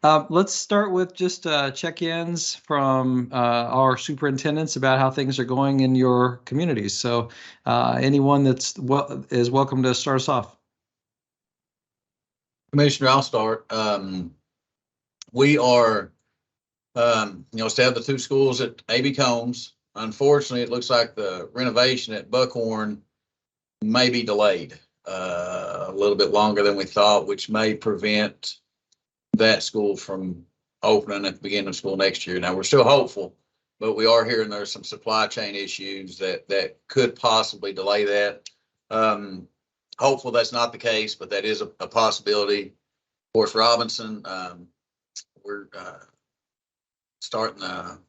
Let's start with just check-ins from our superintendents about how things are going in your communities. So anyone that's is welcome to start us off. Commissioner, I'll start. We are, still have the two schools at A.B. Combs. Unfortunately, it looks like the renovation at Buckhorn may be delayed a little bit longer than we thought, which may prevent that school from opening at the beginning of school next year. Now, we're still hopeful, but we are hearing there's some supply chain issues that could possibly delay that. Hopeful that's not the case, but that is a possibility. Of course, Robinson, we're starting the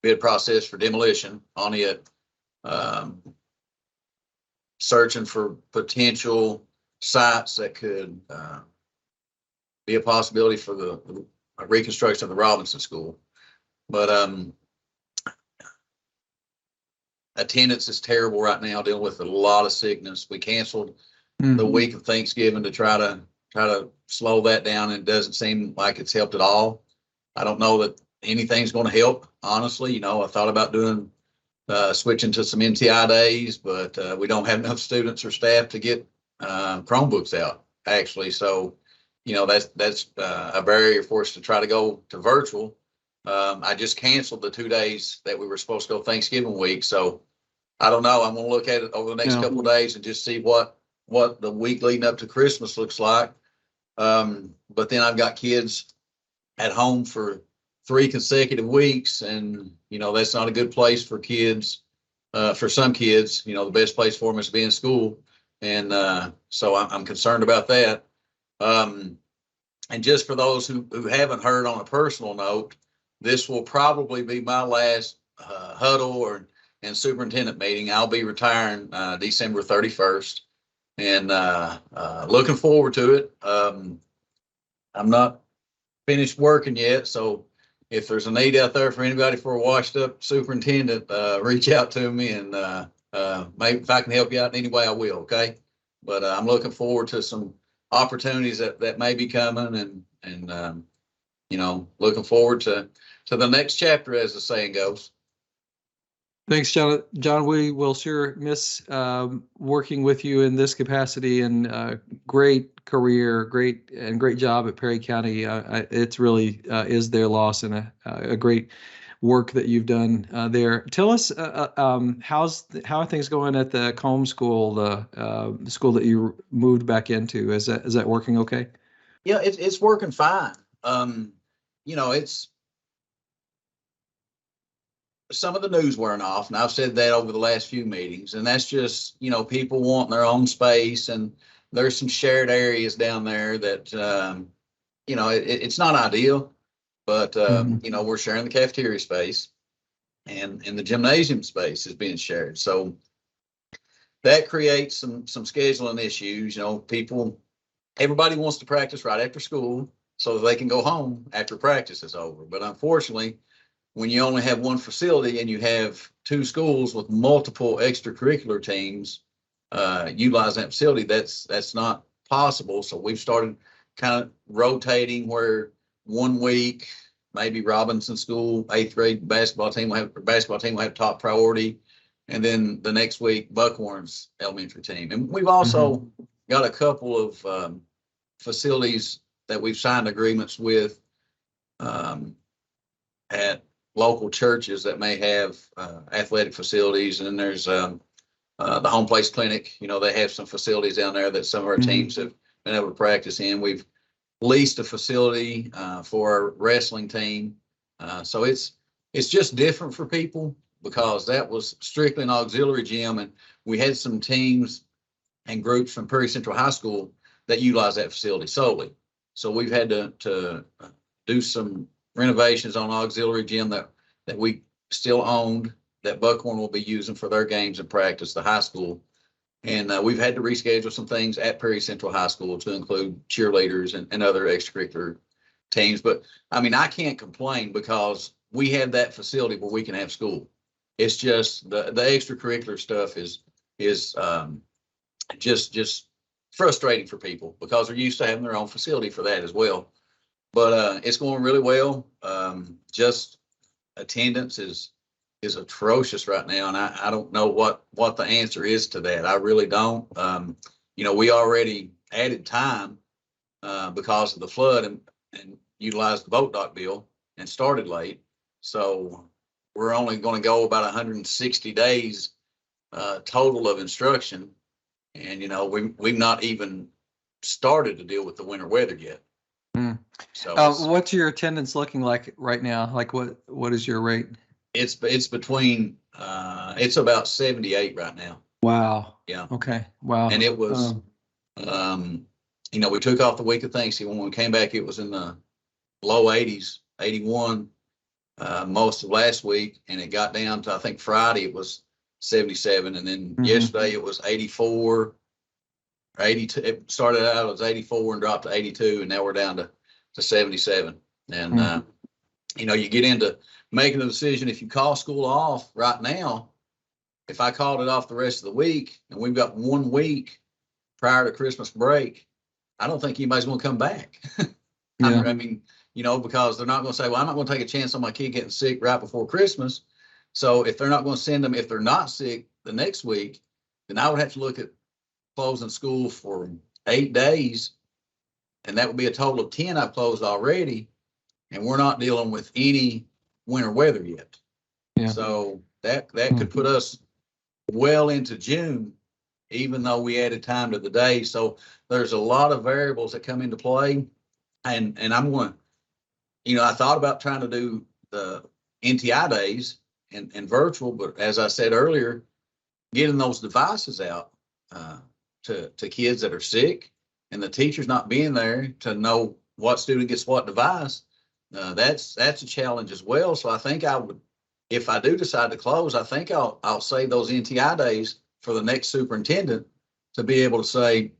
bid process for demolition on it, searching for potential sites that could be a possibility for the reconstruction of the Robinson School. But attendance is terrible right now, dealing with a lot of sickness. We canceled the week of Thanksgiving to try to slow that down, and it doesn't seem like it's helped at all. I don't know that anything's going to help, honestly. I thought about doing switching to some NTI days, but we don't have enough students or staff to get Chromebooks out, actually. So, that's a barrier for us to try to go to virtual. I just canceled the 2 days that we were supposed to go Thanksgiving week. So I don't know. I'm going to look at it over the next couple of days and just see what the week leading up to Christmas looks like. But then I've got kids at home for 3 consecutive weeks, and that's not a good place for kids. For some kids, the best place for them is to be in school, and so I'm concerned about that. And just for those who haven't heard, on a personal note, this will probably be my last Huddle and superintendent meeting. I'll be retiring December 31st, and looking forward to it. I'm not finished working yet, so if there's a need out there for anybody for a washed up superintendent, reach out to me, and maybe if I can help you out in any way, I will. Okay. But I'm looking forward to some opportunities that may be coming, and looking forward to the next chapter, as the saying goes. Thanks, John. John, we will sure miss working with you in this capacity, and great career, great job at Perry County. It's really is their loss, and a great work that you've done there. Tell us how are things going at the Combs School, the school that you moved back into? Is that working okay? Yeah, it's working fine. It's some of the news wearing off, and I've said that over the last few meetings, and that's just, people wanting their own space, and there's some shared areas down there that, it's not ideal, but, we're sharing the cafeteria space, and the gymnasium space is being shared. So that creates some scheduling issues. Everybody wants to practice right after school so that they can go home after practice is over. But unfortunately, when you only have one facility and you have 2 schools with multiple extracurricular teams utilizing that facility, that's not possible. So we've started kind of rotating, where 1 week maybe Robinson School 8th grade basketball team will have top priority, and then the next week Buckhorn's elementary team. And we've also got a couple of facilities that we've signed agreements with at local churches that may have athletic facilities. And then there's the Home Place Clinic. They have some facilities down there that some of our teams have been able to practice in. We've leased a facility for our wrestling team. So it's just different for people, because that was strictly an auxiliary gym, and we had some teams and groups from Perry Central High School that utilize that facility solely. So we've had to do some renovations on auxiliary gym that we still owned, that Buckhorn will be using for their games and practice, the high school. And we've had to reschedule some things at Perry Central High School to include cheerleaders and other extracurricular teams. But I can't complain, because we have that facility where we can have school. It's just the extracurricular stuff is just frustrating for people, because they're used to having their own facility for that as well. but it's going really well. Just attendance is atrocious right now, and I don't know what the answer is to that. I really don't. We already added time because of the flood and utilized the boat dock bill and started late. So we're only going to go about 160 days total of instruction. And, we've not even started to deal with the winter weather yet. Mm. So what's your attendance looking like right now? Like what is your rate? It's between, it's about 78 right now. Wow. Yeah. Okay. Wow. And it was, we took off the week of Thanksgiving. When we came back, it was in the low 80s, 81, most of last week. And it got down to, I think Friday, it was 77. And then yesterday it was 84, 82. It started out, it was 84 and dropped to 82. And now we're down to 77. And, you get into making a decision. If you call school off right now, if I called it off the rest of the week and we've got 1 week prior to Christmas break, I don't think anybody's going to come back. Yeah. I mean, because they're not going to say, well, I'm not going to take a chance on my kid getting sick right before Christmas. So if they're not going to send them, if they're not sick the next week, then I would have to look at closing school for 8 days. And that would be a total of 10 I've closed already. And we're not dealing with any winter weather yet. Yeah. So that could put us well into June, even though we added time to the day. So there's a lot of variables that come into play. And I'm going to, I thought about trying to do the NTI days and virtual, but as I said earlier, getting those devices out to kids that are sick and the teachers not being there to know what student gets what device, that's a challenge as well. So I think I would, if I do decide to close, I think I'll save those NTI days for the next superintendent to be able to say,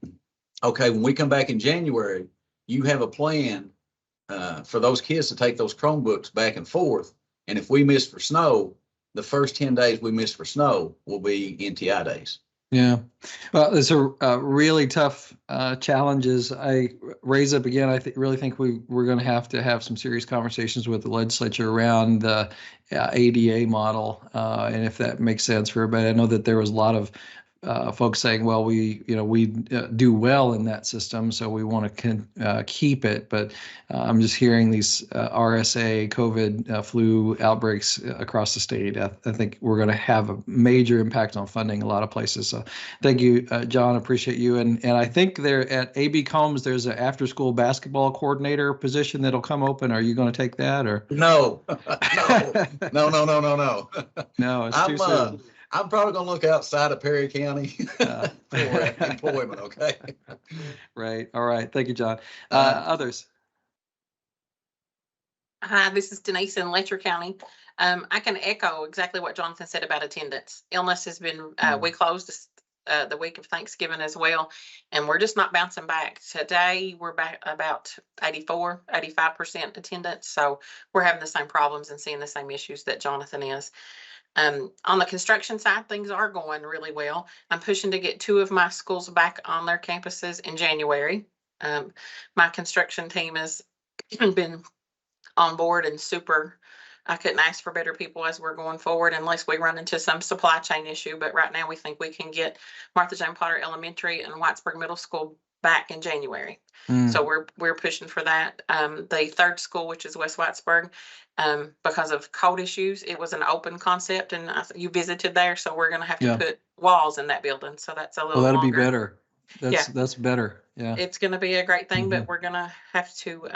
okay, when we come back in January, you have a plan for those kids to take those Chromebooks back and forth. And if we miss for snow, the first 10 days we miss for snow will be NTI days. Yeah. Well, it's a really tough challenges. I raise up again. I really think we're going to have some serious conversations with the legislature around the ADA model, and if that makes sense for everybody. I know that there was a lot of folks saying, well, we do well in that system, so we want to keep it. But I'm just hearing these RSA, COVID, flu outbreaks across the state. I think we're going to have a major impact on funding a lot of places. So thank you, John. Appreciate you. And I think there at AB Combs, there's an after-school basketball coordinator position that'll come open. Are you going to take that or? No, no. No, it's too soon. I'm probably going to look outside of Perry County for employment, okay? Right. All right. Thank you, John. Others? Hi, this is Denise in Letcher County. I can echo exactly what Jonathan said about attendance. Illness has been, we closed the week of Thanksgiving as well, and we're just not bouncing back. Today, we're back about 85% attendance, so we're having the same problems and seeing the same issues that Jonathan is. On the construction side, things are going really well. I'm pushing to get 2 of my schools back on their campuses in January. My construction team has been on board and super. I couldn't ask for better people as we're going forward unless we run into some supply chain issue. But right now we think we can get Martha Jane Potter Elementary and Whitesburg Middle School back in January. So we're pushing for that. The third school, which is West Whitesburg, because of code issues, it was an open concept, and you visited there, so we're going to have to put walls in that building. So that's a little. Well, that'll longer. be better. That's better. Yeah, it's going to be a great thing, but we're going to have to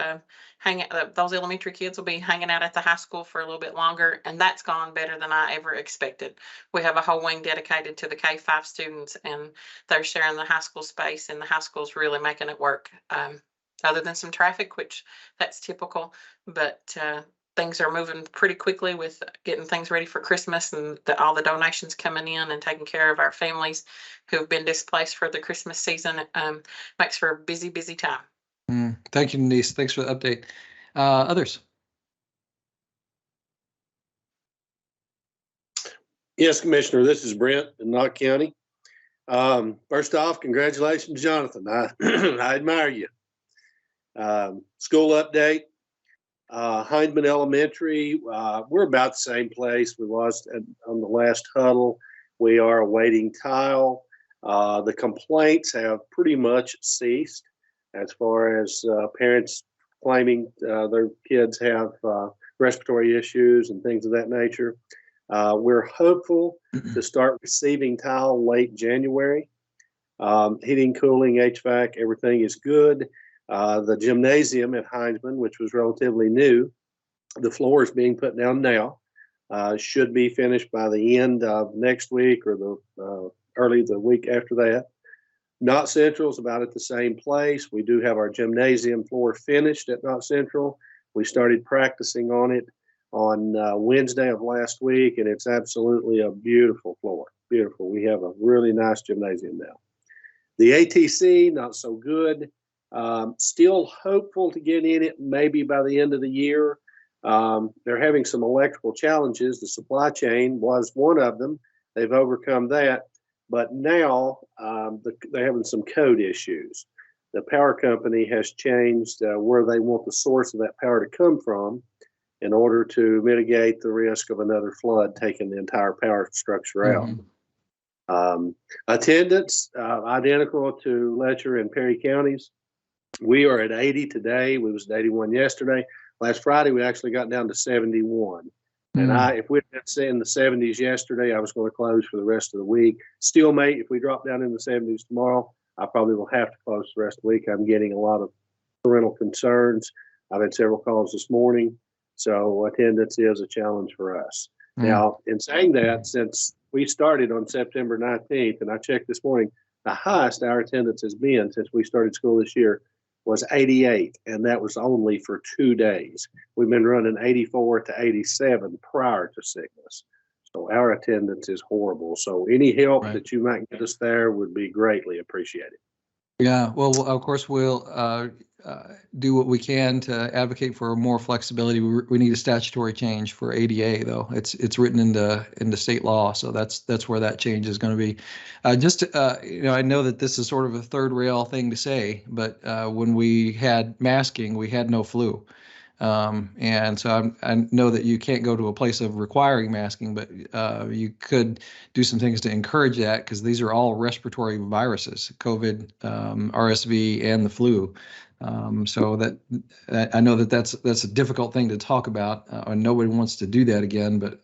hang out. Those elementary kids will be hanging out at the high school for a little bit longer, and that's gone better than I ever expected. We have a whole wing dedicated to the K-5 students, and they're sharing the high school space, and the high school's really making it work. Other than some traffic, which that's typical, but things are moving pretty quickly with getting things ready for Christmas and all the donations coming in and taking care of our families who've been displaced for the Christmas season. Makes for a busy, busy time. Thank you, Denise. Thanks for the update. Others? Yes, Commissioner, this is Brent in Knott County. First off, congratulations, Jonathan. I admire you. School update. Hindman Elementary, we're about the same place we was on the last huddle. We are awaiting tile. The complaints have pretty much ceased as far as parents claiming their kids have respiratory issues and things of that nature. We're hopeful to start receiving tile late January. Heating, cooling, HVAC, everything is good. The gymnasium at Hindman, which was relatively new, the floor is being put down now. Should be finished by the end of next week or the early the week after that. Knott Central is about at the same place. We do have our gymnasium floor finished at Knott Central. We started practicing on it on Wednesday of last week, and it's absolutely a beautiful floor. Beautiful. We have a really nice gymnasium now. The ATC, not so good. Still hopeful to get in it maybe by the end of the year. They're having some electrical challenges. The supply chain was one of them. They've overcome that. But now they're having some code issues. The power company has changed where they want the source of that power to come from in order to mitigate the risk of another flood taking the entire power structure out. Attendance, identical to Letcher and Perry counties. We are at 80 today. We was at 81 yesterday. Last Friday, we actually got down to 71. And if we'd been in the 70s yesterday, I was going to close for the rest of the week. Still, mate, if we drop down in the 70s tomorrow, I probably will have to close the rest of the week. I'm getting a lot of parental concerns. I've had several calls this morning. So attendance is a challenge for us. Now, in saying that, since we started on September 19th, and I checked this morning, the highest our attendance has been since we started school this year was 88, and that was only for 2 days. We've been running 84 to 87 prior to sickness. So our attendance is horrible. So any help that you might get us there would be greatly appreciated. Yeah, well, of course, we'll do what we can to advocate for more flexibility. We need a statutory change for ADA, though. It's written into state law, so that's where that change is going to be. I know that this is sort of a third rail thing to say, but when we had masking, we had no flu. And so I know that you can't go to a place of requiring masking, but you could do some things to encourage that, because these are all respiratory viruses, COVID, RSV, and the flu. So that I know that's a difficult thing to talk about, and nobody wants to do that again. But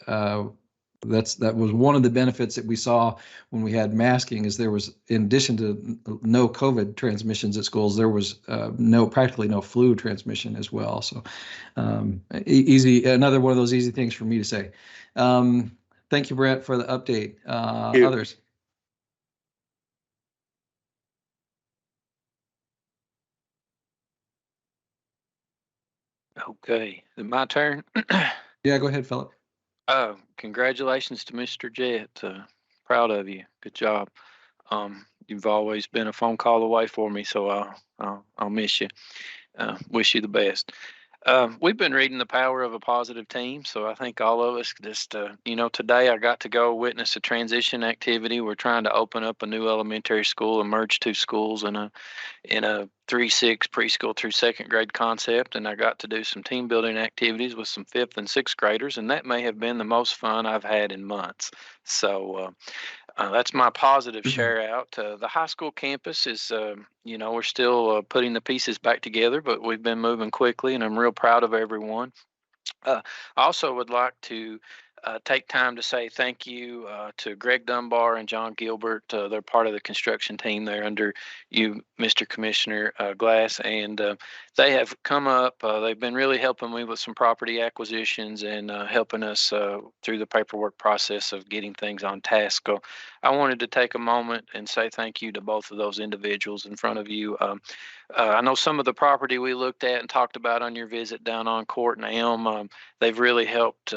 that was one of the benefits that we saw when we had masking, is there was, in addition to no COVID transmissions at schools, there was practically no flu transmission as well. So another one of those easy things for me to say. Thank you, Brett, for the update. Others. Okay, is it my turn? Yeah, go ahead, Philip. Congratulations to Mr. Jett. Proud of you. Good job. You've always been a phone call away for me, so I'll miss you. Wish you the best. We've been reading The Power of a Positive Team, so I think all of us just, today I got to go witness a transition activity. We're trying to open up a new elementary school and merge 2 schools in a 3-6 preschool through 2nd grade concept, and I got to do some team building activities with some 5th and 6th graders, and that may have been the most fun I've had in months. So that's my positive share out. The high school campus is, we're still putting the pieces back together, but we've been moving quickly, and I'm real proud of everyone. I also would like to take time to say thank you to Greg Dunbar and John Gilbert. They're part of the construction team there under you, Mr. Commissioner Glass, and they have come up. They've been really helping me with some property acquisitions and helping us through the paperwork process of getting things on task. So I wanted to take a moment and say thank you to both of those individuals in front of you. I know some of the property we looked at and talked about on your visit down on Court and Elm, they've really helped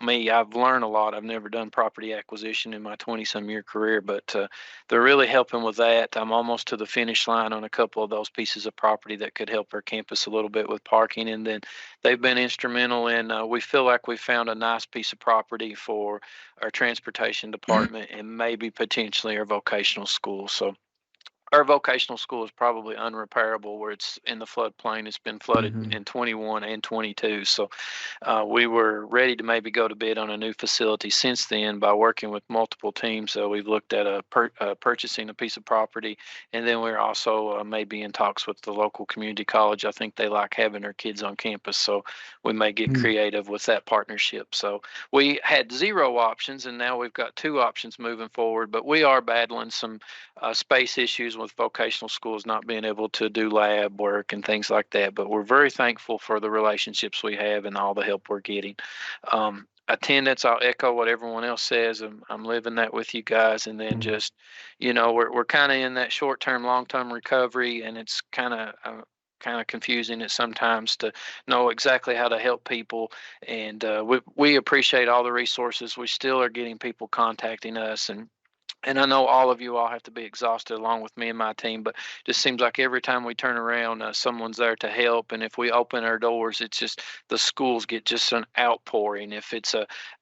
me. I've learned a lot. I've never done property acquisition in my 20-some year career, but they're really helping with that. I'm almost to the finish line on a couple of those pieces of property that could help our campus a little bit with parking. And then they've been instrumental in, we feel like we found a nice piece of property for our transportation department and maybe potentially our vocational school. So our vocational school is probably unrepairable where it's in the floodplain. It's been flooded in 21 and 22. So we were ready to maybe go to bid on a new facility since then by working with multiple teams. So we've looked at purchasing a piece of property, and then we're also maybe in talks with the local community college. I think they like having their kids on campus, so we may get creative with that partnership. So we had 0 options, and now we've got 2 options moving forward, but we are battling some space issues with vocational schools not being able to do lab work and things like that. But we're very thankful for the relationships we have and all the help we're getting. Attendance, I'll echo what everyone else says. I'm living that with you guys. And then just, we're kind of in that short-term, long-term recovery, and it's kind of confusing at sometimes to know exactly how to help people. And we appreciate all the resources. We still are getting people contacting us, and I know all of you all have to be exhausted along with me and my team, but it just seems like every time we turn around, someone's there to help. And if we open our doors, it's just the schools get just an outpouring. If it's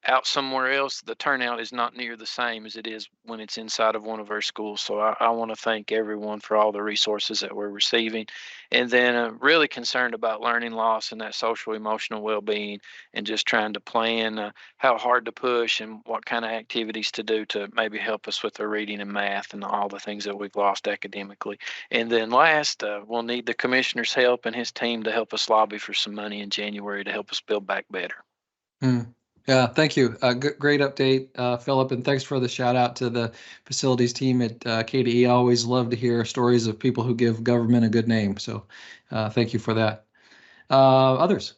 out somewhere else, the turnout is not near the same as it is when it's inside of one of our schools. So I want to thank everyone for all the resources that we're receiving. And then really concerned about learning loss and that social emotional well-being, and just trying to plan how hard to push and what kind of activities to do to maybe help us with their reading and math and all the things that we've lost academically. And then last, we'll need the commissioner's help and his team to help us lobby for some money in January to help us build back better. Yeah, thank you. Great update, Philip, and thanks for the shout out to the facilities team at KDE. I always love to hear stories of people who give government a good name. So thank you for that. Others?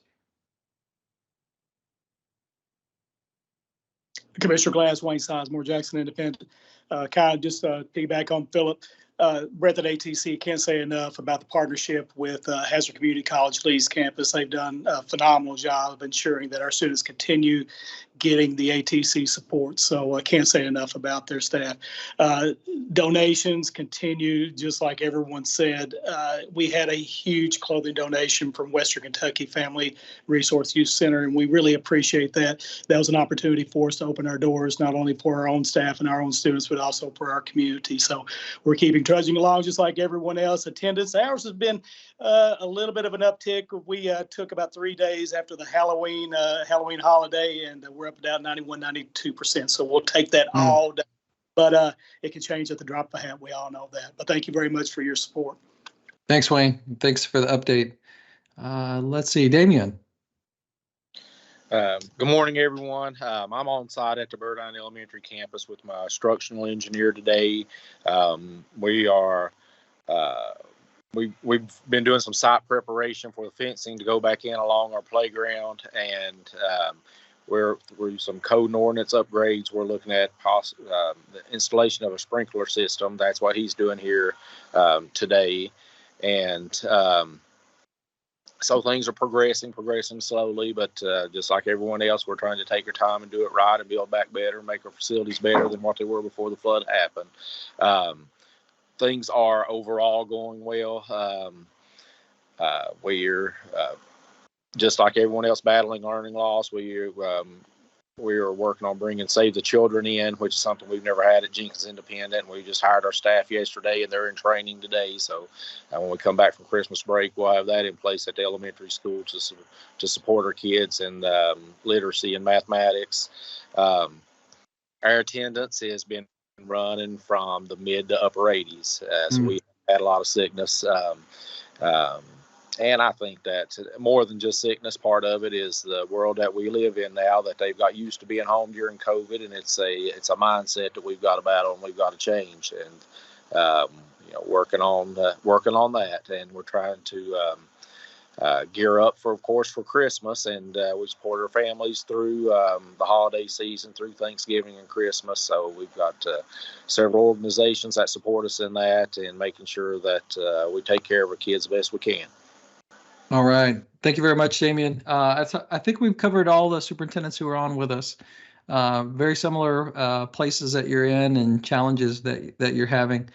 Commissioner Glass, Wayne Sizemore, Jackson Independent. Kind of just piggyback on Philip. Brett at ATC, can't say enough about the partnership with Hazard Community College Lee's campus. They've done a phenomenal job of ensuring that our students continue getting the ATC support. So I can't say enough about their staff. Donations continue, just like everyone said. We had a huge clothing donation from Western Kentucky Family Resource Youth Center, and we really appreciate that. That was an opportunity for us to open our doors, not only for our own staff and our own students, but also for our community. So we're keeping trudging along just like everyone else. Attendance, ours has been a little bit of an uptick. We took about 3 days after the Halloween holiday, and we're up about 91, 92%. So we'll take that all day. But it can change at the drop of a hat. We all know that. But thank you very much for your support. Thanks, Wayne. Thanks for the update. Let's see, Damian. Good morning, everyone. I'm on site at the Burdine Elementary campus with my instructional engineer today. We've been doing some site preparation for the fencing to go back in along our playground, and we're some code and ordinance upgrades. We're looking at the installation of a sprinkler system. That's what he's doing here today, and so things are progressing slowly, but just like everyone else, we're trying to take our time and do it right and build back better, make our facilities better than what they were before the flood happened. Things are overall going well. We're just like everyone else battling learning loss. We are working on bringing Save the Children in, which is something we've never had at Jenkins Independent. We just hired our staff yesterday, and they're in training today. So when we come back from Christmas break, we'll have that in place at the elementary school to support our kids in literacy and mathematics. Our attendance has been running from the mid to upper 80s. So we had a lot of sickness. And I think that more than just sickness, part of it is the world that we live in now, that they've got used to being home during COVID, and it's a mindset that we've got to battle and we've got to change. And working on that, and we're trying to gear up for Christmas, and we support our families through the holiday season, through Thanksgiving and Christmas. So we've got several organizations that support us in that, and making sure that we take care of our kids the best we can. All right. Thank you very much, Damian. I think we've covered all the superintendents who are on with us. Very similar places that you're in and challenges that you're having.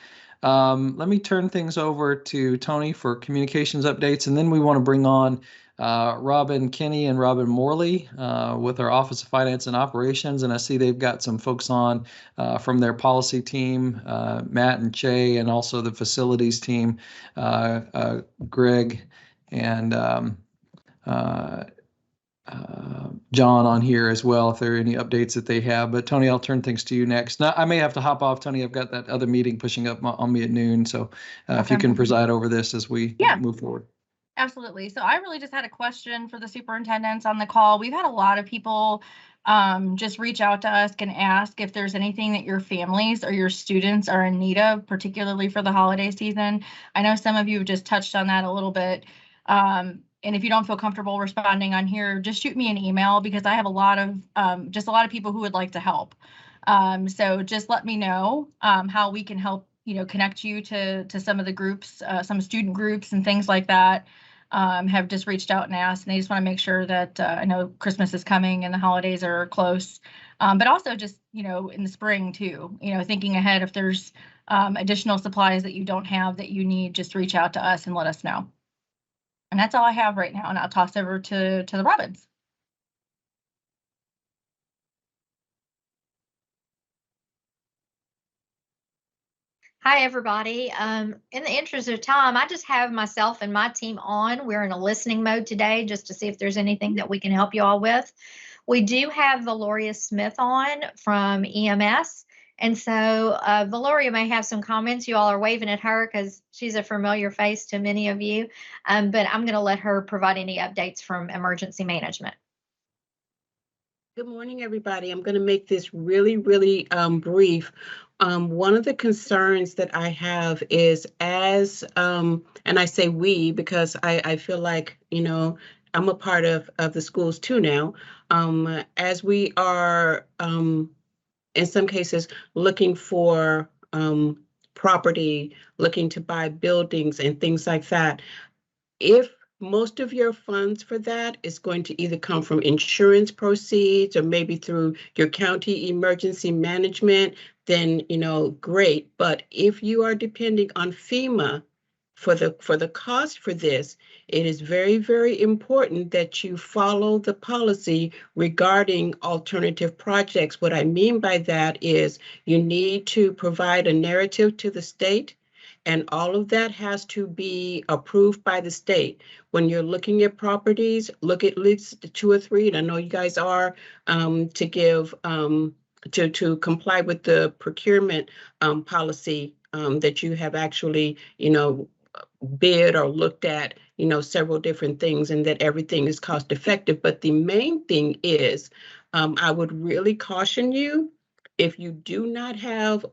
Let me turn things over to Tony for communications updates, and then we want to bring on Robin Kinney and Robin Morley with our Office of Finance and Operations. And I see they've got some folks on from their policy team, Matt and Che, and also the facilities team, Greg and John on here as well, if there are any updates that they have. But Tony, I'll turn things to you next. Now, I may have to hop off, Tony. I've got that other meeting pushing up on me at noon. So if you can preside over this as we move forward. Absolutely. So I really just had a question for the superintendents on the call. We've had a lot of people just reach out to us and ask if there's anything that your families or your students are in need of, particularly for the holiday season. I know some of you have just touched on that a little bit. And if you don't feel comfortable responding on here, just shoot me an email, because I have a lot of people who would like to help. So just let me know how we can help, connect you to some of the groups, some student groups and things like that. Have just reached out and asked, and they just want to make sure that I know Christmas is coming and the holidays are close, but also just, in the spring too, thinking ahead, if there's additional supplies that you don't have that you need, just reach out to us and let us know. And that's all I have right now, and I'll toss over to the Robins. Hi, everybody. In the interest of time, I just have myself and my team on. We're in a listening mode today just to see if there's anything that we can help you all with. We do have Valoria Smith on from EMS. And so Valoria may have some comments. You all are waving at her because she's a familiar face to many of you. But I'm going to let her provide any updates from emergency management. Good morning, everybody. I'm going to make this really, really brief. One of the concerns that I have is and I say we because I feel like, I'm a part of the schools too now, as we are in some cases looking for property, looking to buy buildings and things like that. If most of your funds for that is going to either come from insurance proceeds or maybe through your county emergency management, then, great. But if you are depending on FEMA for the cost for this, it is very, very important that you follow the policy regarding alternative projects. What I mean by that is you need to provide a narrative to the state, and all of that has to be approved by the state. When you're looking at properties, look at least 2 or 3, and I know you guys are, to give to comply with the procurement policy that you have actually, bid or looked at, several different things, and that everything is cost effective. But the main thing is, I would really caution you, if you do not have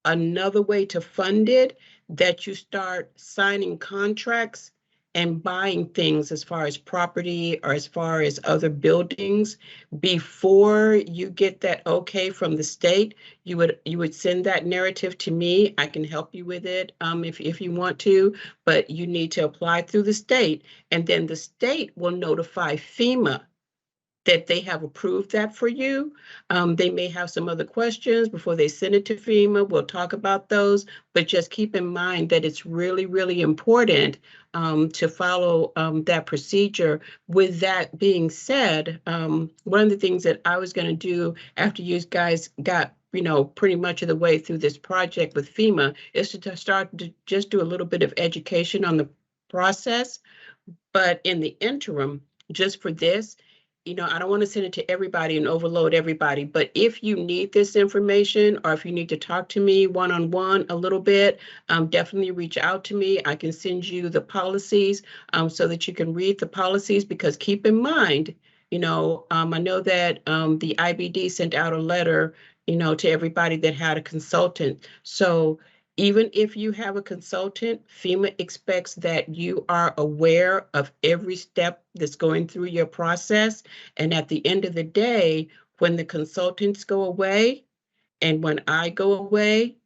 another way to fund it, that you start signing contracts and buying things as far as property or as far as other buildings before you get that okay from the state. You would send that narrative to me. I can help you with it if you want to, but you need to apply through the state, and then the state will notify FEMA that they have approved that for you. They may have some other questions before they send it to FEMA. We'll talk about those, but just keep in mind that it's really, really important to follow that procedure. With that being said, one of the things that I was going to do after you guys got pretty much of the way through this project with FEMA is to start to just do a little bit of education on the process. But in the interim, just for this, I don't want to send it to everybody and overload everybody, but if you need this information or if you need to talk to me one-on-one a little bit, definitely reach out to me. I can send you the policies so that you can read the policies, because keep in mind, I know that the IBD sent out a letter, to everybody that had a consultant. So even if you have a consultant, FEMA expects that you are aware of every step that's going through your process. And at the end of the day, when the consultants go away and when I go away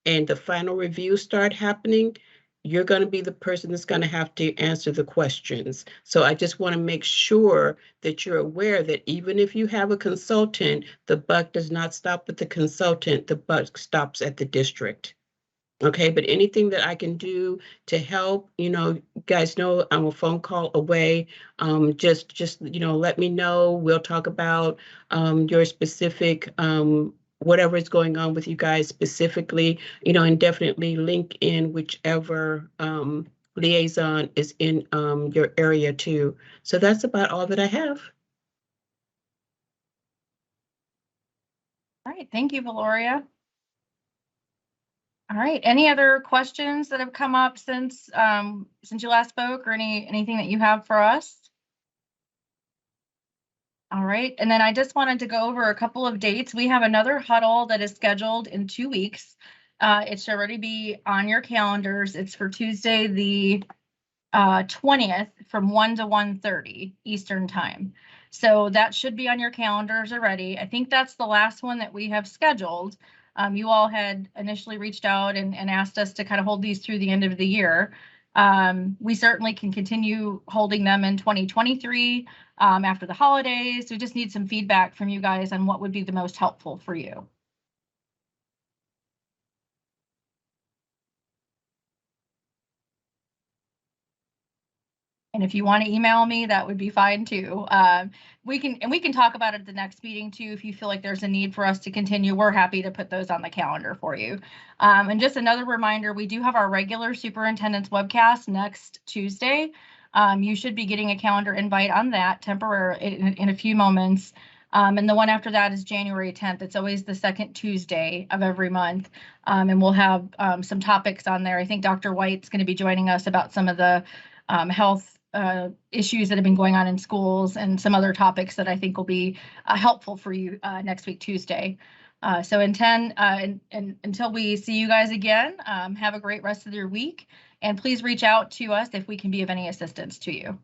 and the final reviews start happening, you're going to be the person that's going to have to answer the questions. So I just want to make sure that you're aware that even if you have a consultant, the buck does not stop with the consultant, the buck stops at the district. Okay, but anything that I can do to help, you guys know I'm a phone call away. Just let me know. We'll talk about your specific whatever is going on with you guys specifically, and definitely link in whichever liaison is in your area too. So that's about all that I have. All right, thank you, Valoria. All right, any other questions that have come up since you last spoke, or anything that you have for us? All right, and then I just wanted to go over a couple of dates. We have another huddle that is scheduled in 2 weeks. It should already be on your calendars. It's for Tuesday, the 20th from 1 to 1:30 Eastern time. So that should be on your calendars already. I think that's the last one that we have scheduled. You all had initially reached out and asked us to kind of hold these through the end of the year. We certainly can continue holding them in 2023 after the holidays. We just need some feedback from you guys on what would be the most helpful for you. And if you want to email me, that would be fine too. We can talk about it at the next meeting too. If you feel like there's a need for us to continue, we're happy to put those on the calendar for you. And just another reminder, we do have our regular superintendent's webcast next Tuesday. You should be getting a calendar invite on that temporarily in a few moments. And the one after that is January 10th. It's always the second Tuesday of every month. And we'll have some topics on there. I think Dr. White's going to be joining us about some of the health issues that have been going on in schools and some other topics that I think will be helpful for you next week, Tuesday. So until we see you guys again, have a great rest of your week, and please reach out to us if we can be of any assistance to you.